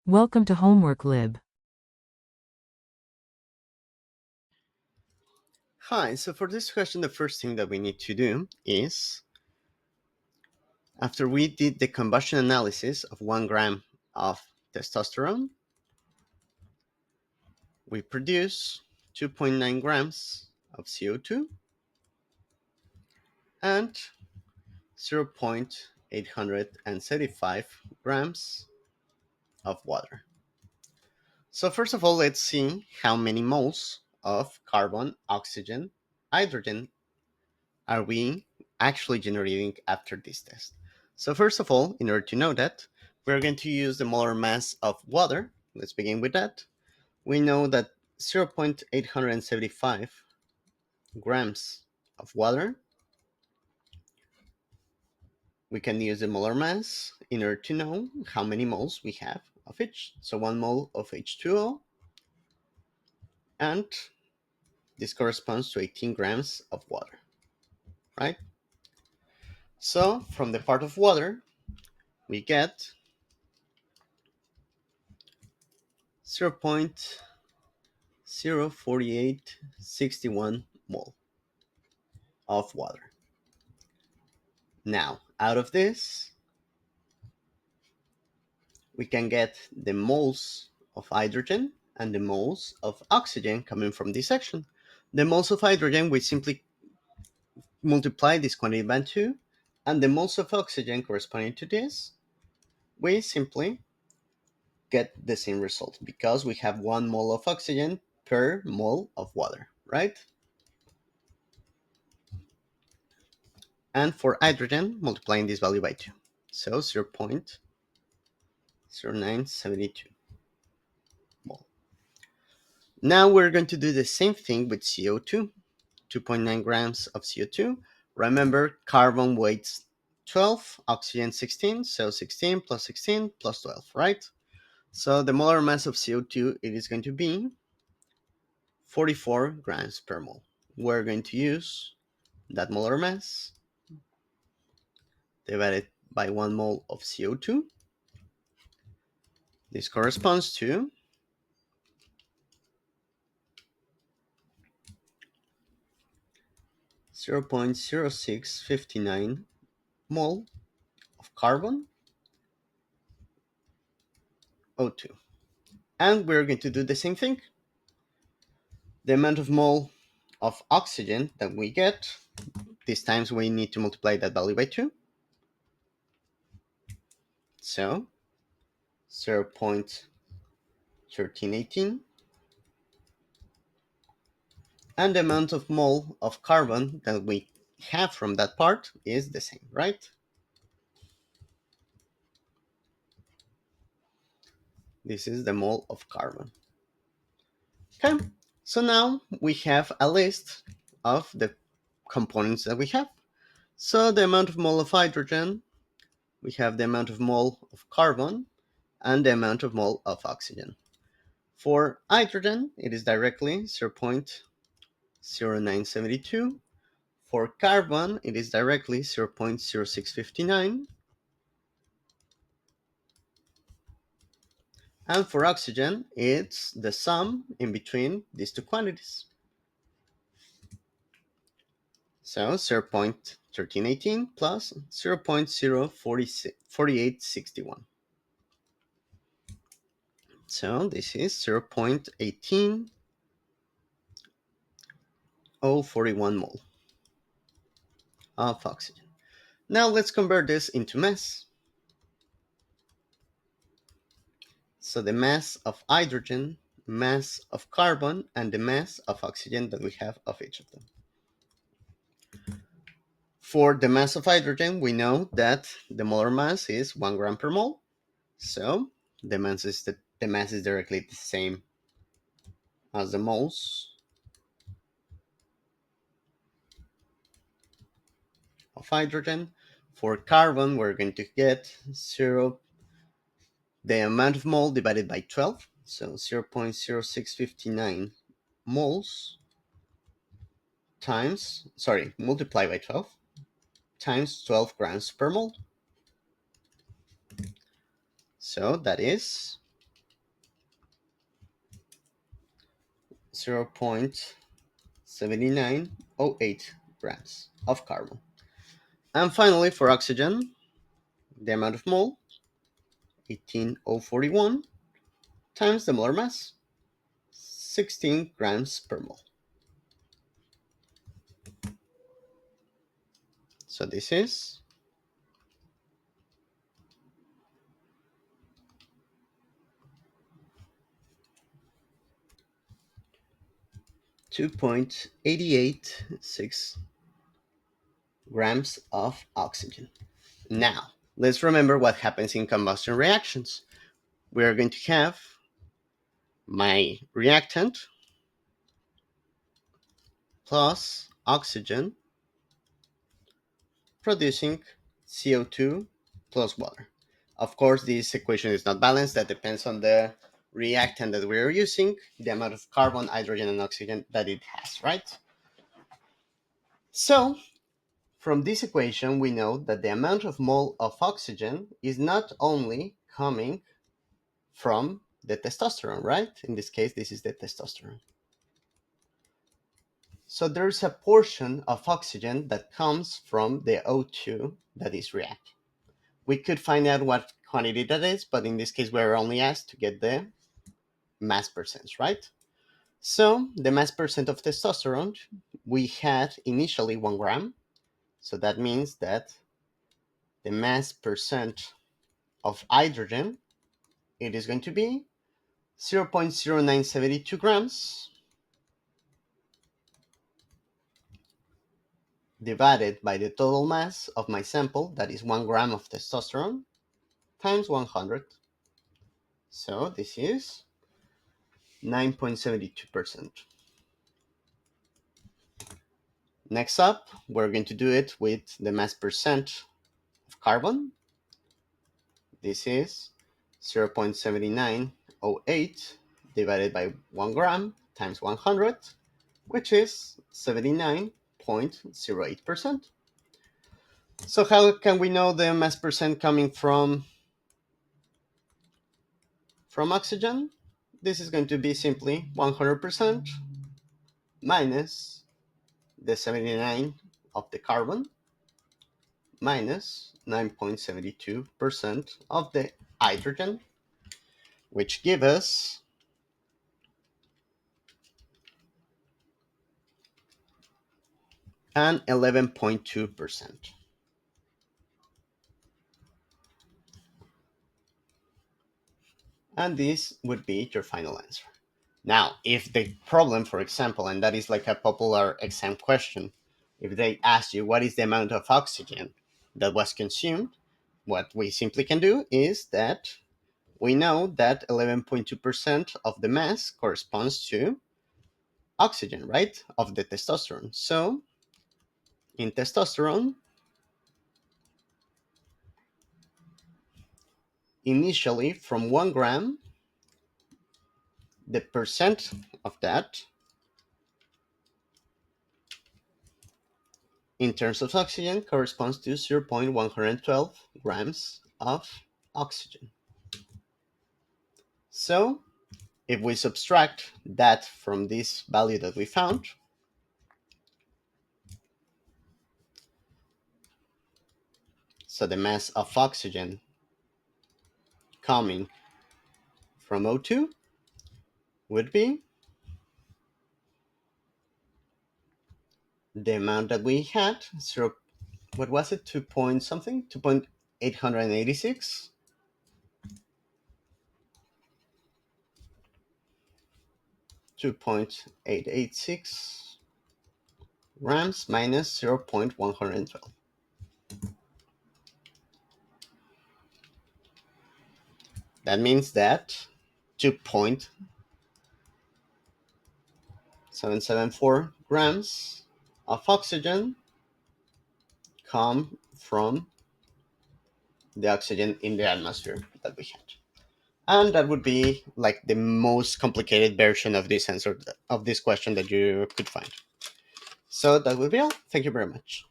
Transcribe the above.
Welcome to Homework Lib. Hi, so for this question, the first thing that we need to do is, after we did the combustion analysis of 1 gram of testosterone, we produce 2.9 grams of CO2 and 0.875 grams of water. So first of all, let's see how many moles of carbon, oxygen, hydrogen are we actually generating after this test? So first of all, in order to know that, we're going to use the molar mass of water. Let's begin with that. We know that 0.875 grams of water, we can use the molar mass in order to know how many moles we have of each. So 1 mole of H2O, and this corresponds to 18 grams of water, right? So from the part of water, we get 0.04861 mole of water. Now, out of this, we can get the moles of hydrogen and the moles of oxygen coming from this section. The moles of hydrogen, we simply multiply this quantity by 2, and the moles of oxygen corresponding to this, we simply get the same result because we have 1 mole of oxygen per mole of water, right? And for hydrogen, multiplying this value by 2. So 0.0972 mole. Now we're going to do the same thing with CO2, 2.9 grams of CO2. Remember, carbon weighs 12, oxygen 16, so 16 plus 16 plus 12, right? So the molar mass of CO2, it is going to be 44 grams per mole. We're going to use that molar mass divided by 1 mole of CO2. This corresponds to 0.0659 mole of carbon O2. And we're going to do the same thing. The amount of mole of oxygen that we get, these times we need to multiply that value by 2. So 0.1318. And the amount of mole of carbon that we have from that part is the same, right? This is the mole of carbon. Okay, so now we have a list of the components that we have. So the amount of mole of hydrogen, we have the amount of mole of carbon, and the amount of mole of oxygen. For hydrogen, it is directly 0.0972. For carbon, it is directly 0.0659. And for oxygen, it's the sum in between these two quantities. So 0.1318 plus 0.04861. So this is 0.18041 mole of oxygen. Now let's convert this into mass. So the mass of hydrogen, mass of carbon, and the mass of oxygen that we have of each of them. For the mass of hydrogen, we know that the molar mass is 1 gram per mole. So the mass is directly the same as the moles of hydrogen. For carbon, we're going to get the amount of mole divided by 12, so 0.0659 moles multiply by 12 times 12 grams per mole. So that is 0.7908 grams of carbon. And finally, for oxygen, the amount of mole, 18,041 times the molar mass, 16 grams per mole. So this is 2.886 grams of oxygen. Now, let's remember what happens in combustion reactions. We are going to have my reactant plus oxygen producing CO2 plus water. Of course, this equation is not balanced. That depends on the reactant that we're using, the amount of carbon, hydrogen, and oxygen that it has, right? So, from this equation, we know that the amount of mole of oxygen is not only coming from the testosterone, right? In this case, this is the testosterone. So there's a portion of oxygen that comes from the O2 that is reacting. We could find out what quantity that is, but in this case, we're only asked to get the mass percent, right? So the mass percent of testosterone, we had initially 1 gram. So that means that the mass percent of hydrogen, it is going to be 0.0972 grams divided by the total mass of my sample, that is 1 gram of testosterone, times 100. So this is 9.72%. Next up, we're going to do it with the mass percent of carbon. This is 0.7908 divided by 1 gram times 100, which is 79.08%. So how can we know the mass percent coming from oxygen? This is going to be simply 100% minus the 79 of the carbon minus 9.72% of the hydrogen, which give us an 11.2%. And this would be your final answer. Now, if the problem, for example, and that is like a popular exam question, if they ask you what is the amount of oxygen that was consumed, what we simply can do is that we know that 11.2% of the mass corresponds to oxygen, right? Of the testosterone. So in testosterone, initially from 1 gram, the percent of that in terms of oxygen corresponds to 0.112 grams of oxygen. So if we subtract that from this value that we found, so the mass of oxygen coming from O2 would be the amount that we had, what was it, 2 point something, 2.886 2.886 grams minus 0.112. That means that 2.774 grams of oxygen come from the oxygen in the atmosphere that we had. And that would be like the most complicated version of this answer, of this question that you could find. So that would be all. Thank you very much.